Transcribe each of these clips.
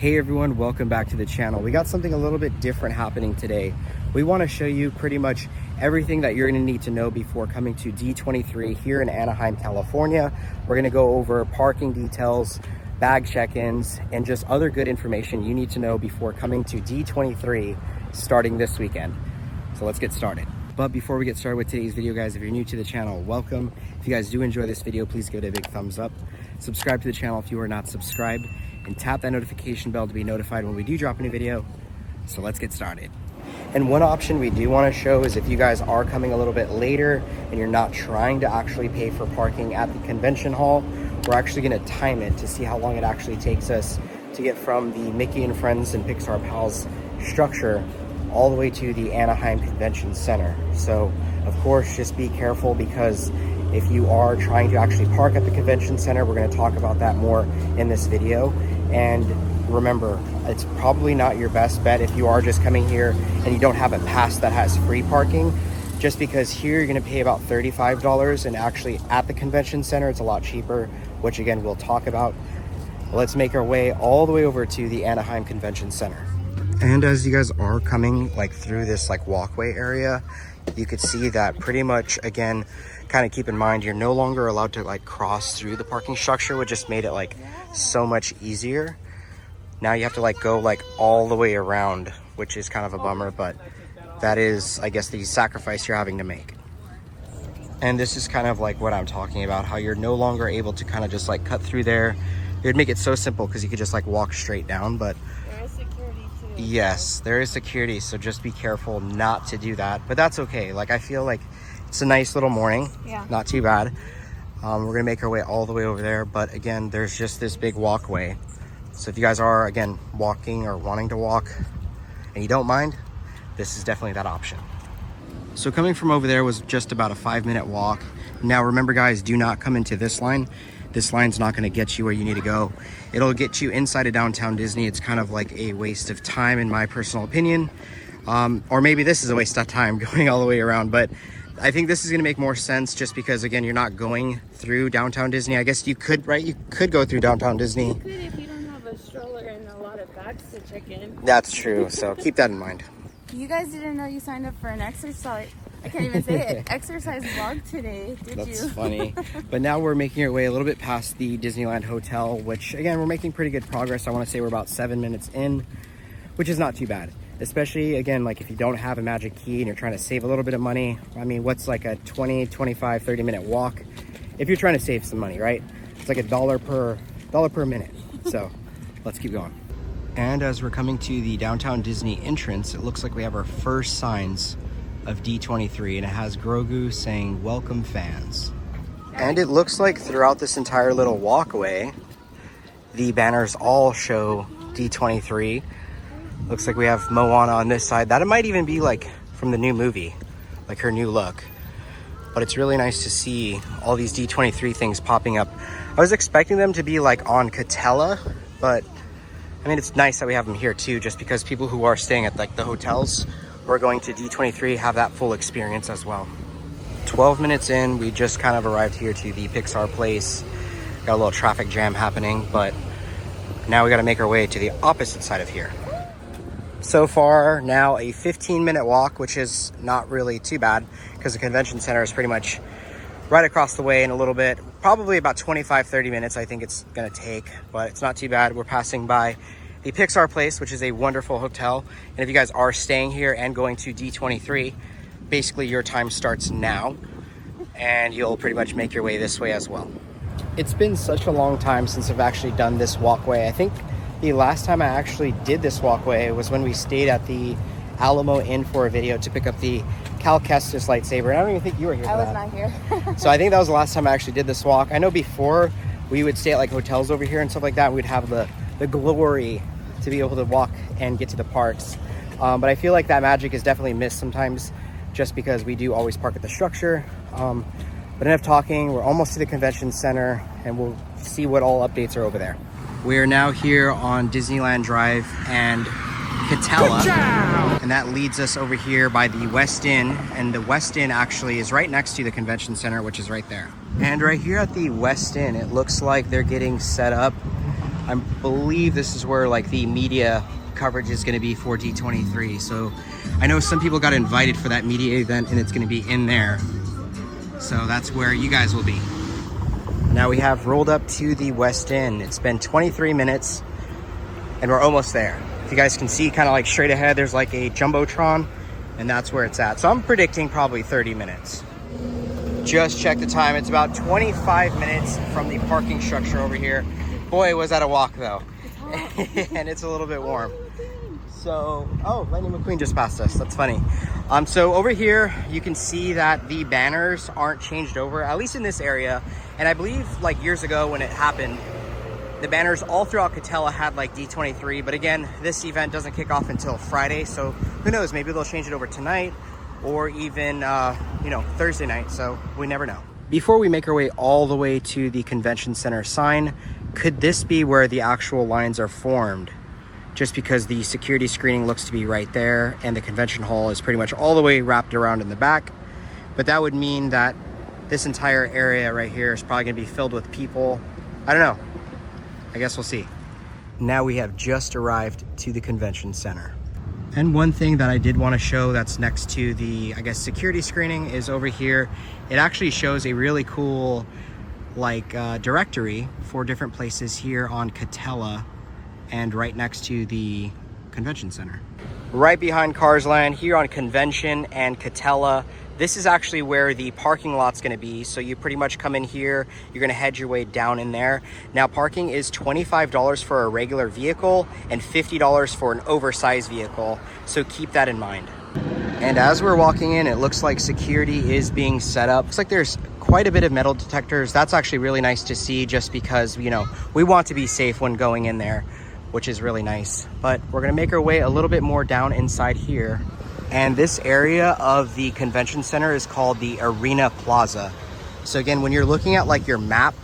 Hey everyone, welcome back to the channel. We got something a little bit different happening today. We want to show you pretty much everything that you're going to need to know before coming to D23 here in Anaheim, California. We're going to go over parking details, bag check-ins, and just other good information you need to know before coming to D23 starting this weekend. So let's get started. But before we get started with today's video, guys, if you're new to the channel, welcome. If you guys do enjoy this video, please give it a big thumbs up. Subscribe to the channel if you are not subscribed, and tap that notification bell to be notified when we do drop a new video. So let's get started. And one option we do want to show is if you guys are coming a little bit later and you're not trying to actually pay for parking at the convention hall, we're actually going to time it to see how long it actually takes us to get from the Mickey and Friends and Pixar Pals structure all the way to the Anaheim Convention Center. So of course, just be careful, because if you are trying to actually park at the convention center, we're going to talk about that more in this video. And remember, it's probably not your best bet if you are just coming here and you don't have a pass that has free parking, just because here you're going to pay about $35, and actually at the convention center it's a lot cheaper, which again we'll talk about. Let's make our way all the way over to the Anaheim Convention Center. And as you guys are coming through this walkway area, you could see that pretty much, again, kind of keep in mind, you're no longer allowed to cross through the parking structure, which just made it so much easier. Now you have to go all the way around, which is kind of a bummer, but that is, I guess, the sacrifice you're having to make. And this is kind of what I'm talking about, how you're no longer able to kind of just cut through there. It would make it so simple because you could just walk straight down, but there is security too. Yes, there is security, so just be careful not to do that, but that's okay. I feel like it's a nice little morning. Yeah, not too bad. We're gonna make our way all the way over there, but again, there's just this big walkway. So if you guys are, again, walking or wanting to walk and you don't mind, this is definitely that option. So coming from over there was just about a 5-minute walk. Now remember, guys, do not come into this line. This line's not gonna get you where you need to go. It'll get you inside of downtown Disney. It's kind of a waste of time, in my personal opinion. Or maybe this is a waste of time going all the way around, but I think this is gonna make more sense just because, again, you're not going through downtown Disney. I guess you could, right? You could go through downtown Disney. you could if you don't have a stroller and a lot of bags to check in. That's true, so keep that in mind. You guys didn't know you signed up for an exercise, I can't even say it, exercise vlog today, did you? That's funny. But now we're making our way a little bit past the Disneyland Hotel, which, again, we're making pretty good progress. I want to say we're about 7 minutes in, which is not too bad. Especially, again, if you don't have a magic key and you're trying to save a little bit of money. I mean, what's a 20, 25, 30-minute walk if you're trying to save some money, right? It's $1 per minute. So let's keep going. And as we're coming to the downtown Disney entrance, it looks like we have our first signs of D23, and it has Grogu saying "Welcome, fans." And it looks like throughout this entire little walkway, the banners all show D23. Looks like we have Moana on this side. That it might even be from the new movie, her new look. But it's really nice to see all these D23 things popping up. I was expecting them to be on Catella, but I mean, it's nice that we have them here too, just because people who are staying at the hotels who are going to D23 have that full experience as well. 12 minutes in, we just kind of arrived here to the Pixar place. Got a little traffic jam happening, but now we got to make our way to the opposite side of here. So far now a 15-minute walk, which is not really too bad because the convention center is pretty much right across the way in a little bit. Probably about 25-30 minutes I think it's gonna take, but it's not too bad. We're passing by the Pixar place, which is a wonderful hotel, and if you guys are staying here and going to D23, basically your time starts now and you'll pretty much make your way this way as well. It's been such a long time since I've actually done this walkway. I think the last time I actually did this walkway was when we stayed at the Alamo Inn for a video to pick up the Cal Kestis lightsaber, and I don't even think you were here for that. I was not here. So I think that was the last time I actually did this walk. I know before we would stay at hotels over here and stuff like that, we'd have the glory to be able to walk and get to the parks. But I feel like that magic is definitely missed sometimes just because we do always park at the structure. But enough talking, we're almost to the convention center and we'll see what all updates are over there. We are now here on Disneyland Drive and Catella, and that leads us over here by the West Inn, and the West Inn actually is right next to the convention center, which is right there. And right here at the West Inn, it looks like they're getting set up I believe this is where like the media coverage is going to be for D23. So I know some people got invited for that media event and it's going to be in there. So that's where you guys will be. Now we have rolled up to the West End. It's been 23 minutes and we're almost there. If you guys can see kind of like straight ahead, there's like a Jumbotron and that's where it's at. So I'm predicting probably 30 minutes. Just check the time. It's about 25 minutes from the parking structure over here. Boy, was that a walk though. And it's a little bit warm. So, oh, Lightning McQueen just passed us. That's funny. So over here, you can see that the banners aren't changed over, at least in this area. And I believe like years ago when it happened, the banners all throughout Catella had like D23. But again, this event doesn't kick off until Friday. So who knows, maybe they'll change it over tonight or even, you know, Thursday night. So we never know. Before we make our way all the way to the convention center sign, could this be where the actual lines are formed? Just because the security screening looks to be right there and the convention hall is pretty much all the way wrapped around in the back. But that would mean that this entire area right here is probably gonna be filled with people. I don't know, I guess we'll see. Now we have just arrived to the convention center. And one thing that I did wanna show that's next to the, I guess, security screening is over here. It actually shows a really cool like directory for different places here on Catella and right next to the convention center. Right behind Cars Land here on Convention and Catella, this is actually where the parking lot's gonna be. So you pretty much come in here, you're gonna head your way down in there. Now parking is $25 for a regular vehicle and $50 for an oversized vehicle. So keep that in mind. And as we're walking in, it looks like security is being set up. Looks like there's quite a bit of metal detectors. That's actually really nice to see just because, you know, we want to be safe when going in there, which is really nice. But we're gonna make our way a little bit more down inside here. And this area of the convention center is called the Arena Plaza. So again, when you're looking at like your map,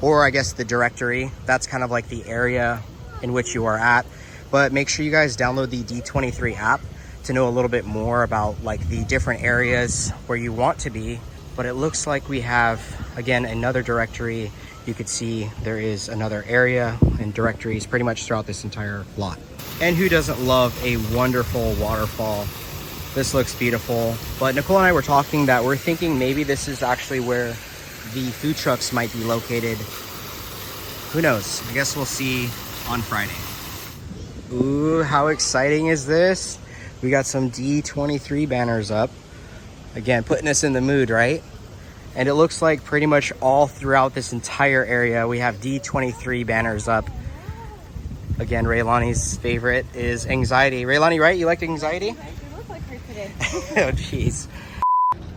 or I guess the directory, that's kind of like the area in which you are at. But make sure you guys download the D23 app to know a little bit more about like the different areas where you want to be. But it looks like we have, again, another directory. You could see there is another area and directories pretty much throughout this entire lot. And who doesn't love a wonderful waterfall? This looks beautiful. But Nicole and I were talking that we're thinking maybe this is actually where the food trucks might be located. Who knows? I guess we'll see on Friday. Ooh, how exciting is this? We got some D23 banners up. Again, putting us in the mood, right? And it looks like pretty much all throughout this entire area, we have D23 banners up. Again, Raylani's favorite is Anxiety. Raylani, right? You like Anxiety? I do look like her today. Oh, jeez.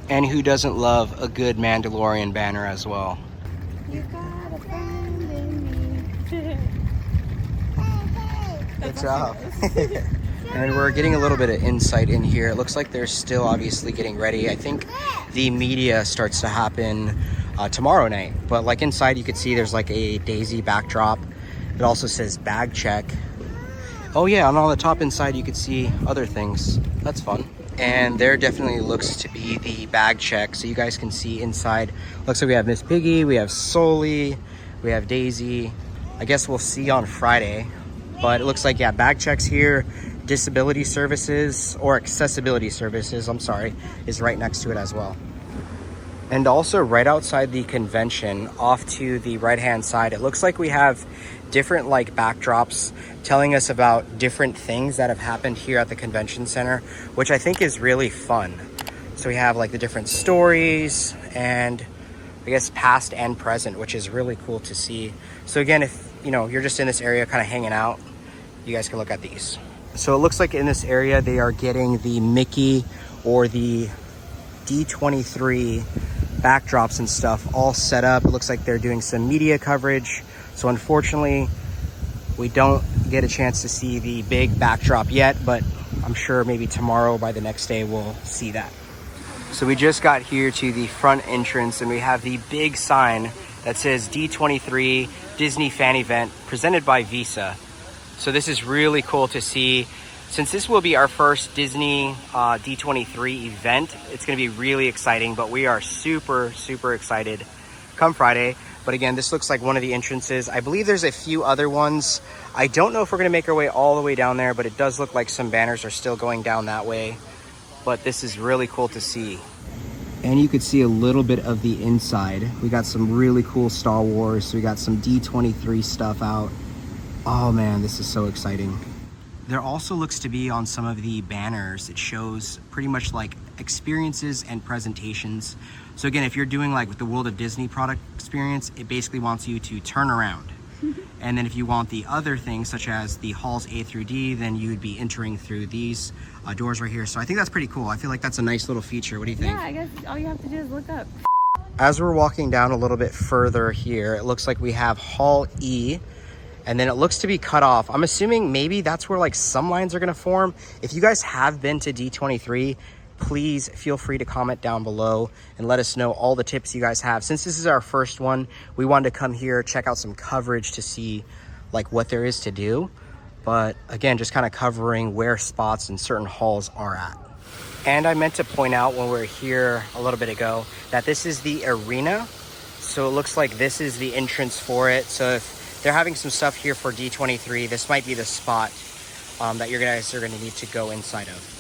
And who doesn't love a good Mandalorian banner as well? You got a friend in me. Good job. And we're getting a little bit of insight in here. It looks like they're still obviously getting ready. I think the media starts to happen tomorrow night. But like inside, you could see there's like a daisy backdrop. It also says bag check. Oh yeah, and on the top inside, you could see other things. That's fun. And there definitely looks to be the bag check. So you guys can see inside. Looks like we have Miss Piggy, we have Sully, we have Daisy. I guess we'll see on Friday. But it looks like, yeah, bag checks here. Disability services, or accessibility services, I'm sorry, is right next to it as well. And also right outside the convention, off to the right-hand side, it looks like we have different like backdrops telling us about different things that have happened here at the convention center, which I think is really fun. So we have like the different stories and I guess past and present, which is really cool to see. So again, if you know you're just in this area kind of hanging out, you guys can look at these. So it looks like in this area, they are getting the Mickey or the D23 backdrops and stuff all set up. It looks like they're doing some media coverage. So unfortunately, we don't get a chance to see the big backdrop yet, but I'm sure maybe tomorrow by the next day, we'll see that. So we just got here to the front entrance and we have the big sign that says D23 Disney Fan Event presented by Visa. So this is really cool to see. Since this will be our first Disney D23 event, it's gonna be really exciting, but we are super, super excited come Friday. But again, this looks like one of the entrances. I believe there's a few other ones. I don't know if we're gonna make our way all the way down there, but it does look like some banners are still going down that way. But this is really cool to see. And you could see a little bit of the inside. We got some really cool Star Wars. We got some D23 stuff out. Oh man, this is so exciting. There also looks to be on some of the banners, it shows pretty much like experiences and presentations. So again, if you're doing like with the World of Disney product experience, it basically wants you to turn around. And then if you want the other things, such as the halls A through D, then you would be entering through these doors right here. So I think that's pretty cool. I feel like that's a nice little feature. What do you think? Yeah, I guess all you have to do is look up. As we're walking down a little bit further here, it looks like we have Hall E, and then it looks to be cut off. I'm assuming maybe that's where like some lines are gonna form. If you guys have been to D23, please feel free to comment down below and let us know all the tips you guys have. Since this is our first one, we wanted to come here, check out some coverage to see like what there is to do. But again, just kind of covering where spots and certain halls are at. And I meant to point out when we were here a little bit ago that this is the arena. So it looks like this is the entrance for it. So if they're having some stuff here for D23, this might be the spot that you guys are gonna need to go inside of.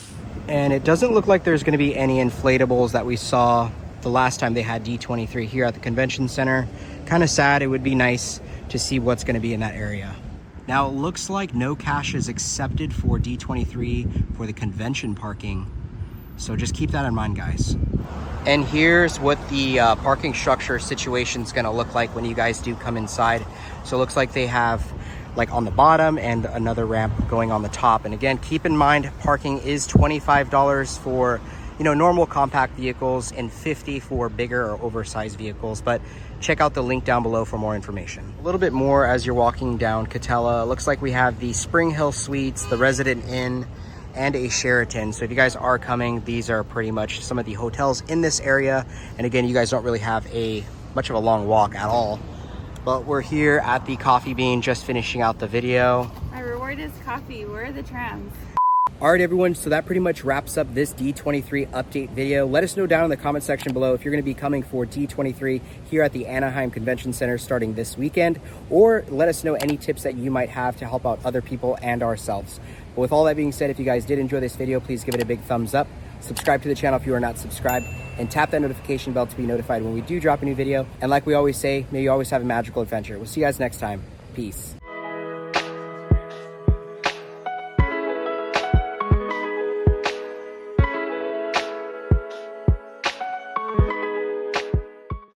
And it doesn't look like there's going to be any inflatables that we saw the last time they had D23 here at the convention center. Kind of sad. It would be nice to see what's going to be in that area. Now it looks like no cash is accepted for D23 for the convention parking. So just keep that in mind, guys. And here's what the parking structure situation is going to look like when you guys do come inside. So it looks like they have like on the bottom and another ramp going on the top. And again, keep in mind, parking is $25 for, you know, normal compact vehicles and $50 for bigger or oversized vehicles. But check out the link down below for more information. A little bit more as you're walking down Catella. Looks like we have the Spring Hill Suites, the Resident Inn, and a Sheraton. So if you guys are coming, these are pretty much some of the hotels in this area. And again, you guys don't really have much of a long walk at all. But we're here at the Coffee Bean, just finishing out the video. My reward is coffee. Where are the trams? All right, everyone, so that pretty much wraps up this D23 update video. Let us know down in the comment section below if you're going to be coming for D23 here at the Anaheim Convention Center starting this weekend, or let us know any tips that you might have to help out other people and ourselves. But with all that being said, if you guys did enjoy this video, please give it a big thumbs up. Subscribe to the channel if you are not subscribed, and tap that notification bell to be notified when we do drop a new video. And like we always say, may you always have a magical adventure. We'll see you guys next time. Peace.